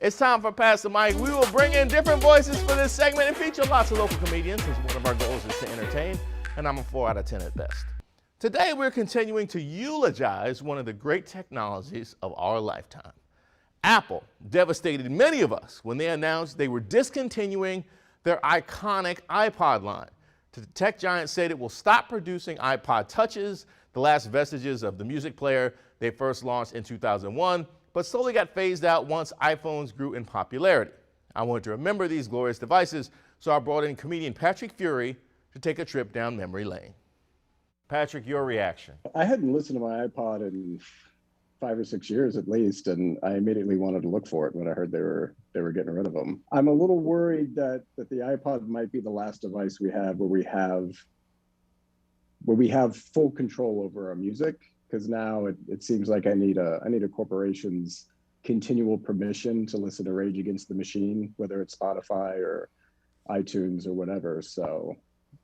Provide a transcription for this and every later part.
It's time for Pass the Mic. We will bring in different voices for this segment and feature lots of local comedians, as one of our goals is to entertain, and I'm a 4 out of 10 at best. Today, we're continuing to eulogize one of the great technologies of our lifetime. Apple devastated many of us when they announced they were discontinuing their iconic iPod line. The tech giant said it will stop producing iPod Touches, the last vestiges of the music player they first launched in 2001, but slowly got phased out once iPhones grew in popularity. I wanted to remember these glorious devices, so I brought in comedian Patrick Fury to take a trip down memory lane. Patrick, your reaction? I hadn't listened to my iPod in 5 or 6 years at least, and I immediately wanted to look for it when I heard they were getting rid of them. I'm a little worried that the iPod might be the last device we have where we have full control over our music, because now it seems like I need a corporation's continual permission to listen to Rage Against the Machine, whether it's Spotify or iTunes or whatever. So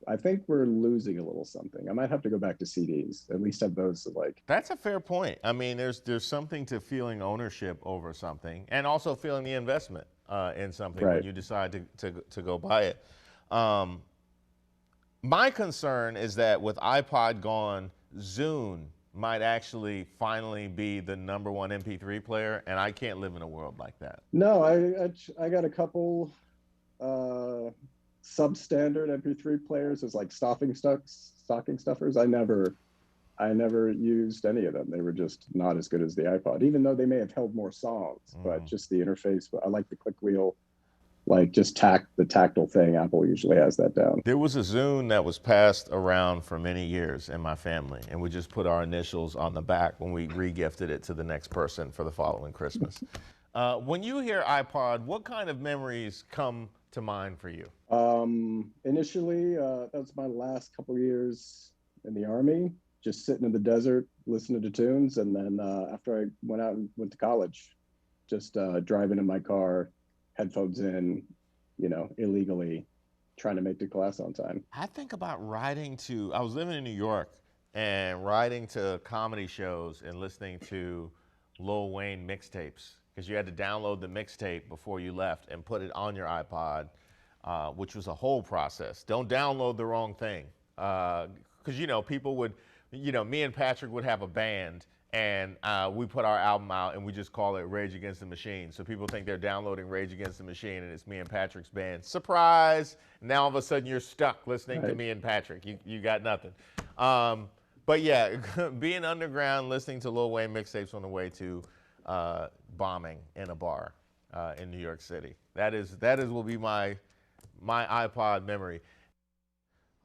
I think we're losing a little something. I might have to go back to CDs, at least have those to like. That's a fair point. I mean, there's something to feeling ownership over something, and also feeling the investment in something Right. when you decide to go buy it. My concern is that with iPod gone, Zune might actually finally be the #1 MP3 player, and I can't live in a world like that. No, I got a couple substandard MP3 players as like stocking stuffers. I never used any of them. They were just not as good as the iPod, even though they may have held more songs. But just the interface, I like the click wheel, like just the tactile thing. Apple usually has that down. There was a Zune that was passed around for many years in my family, and we just put our initials on the back when we re-gifted it to the next person for the following Christmas. When you hear iPod, what kind of memories come to mind for you? Initially, that was my last couple of years in the Army, just sitting in the desert, listening to tunes. And then after I went to college, just driving in my car, headphones in, illegally trying to make the class on time. I think about I was living in New York and riding to comedy shows and listening to Lil Wayne mixtapes, because you had to download the mixtape before you left and put it on your iPod, which was a whole process. Don't download the wrong thing. Because, people would, me and Patrick would have a band, and we put our album out and we just call it Rage Against the Machine. So people think they're downloading Rage Against the Machine and it's me and Patrick's band. Surprise! Now all of a sudden you're stuck listening to me and Patrick. You got nothing. But yeah, being underground, listening to Lil Wayne mixtapes on the way to bombing in a bar in New York City. That will be my iPod memory.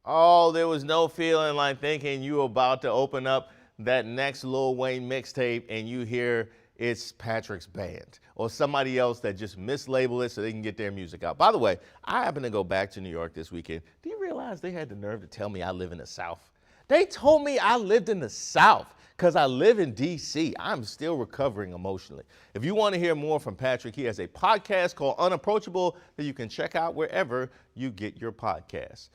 Oh, there was no feeling like thinking you were about to open up that next Lil Wayne mixtape and you hear it's Patrick's band or somebody else that just mislabeled it so they can get their music out. By the way, I happened to go back to New York this weekend. Do you realize they had the nerve to tell me I live in the South? They told me I lived in the South because I live in D.C. I'm still recovering emotionally. If you want to hear more from Patrick, he has a podcast called Unapproachable that you can check out wherever you get your podcasts.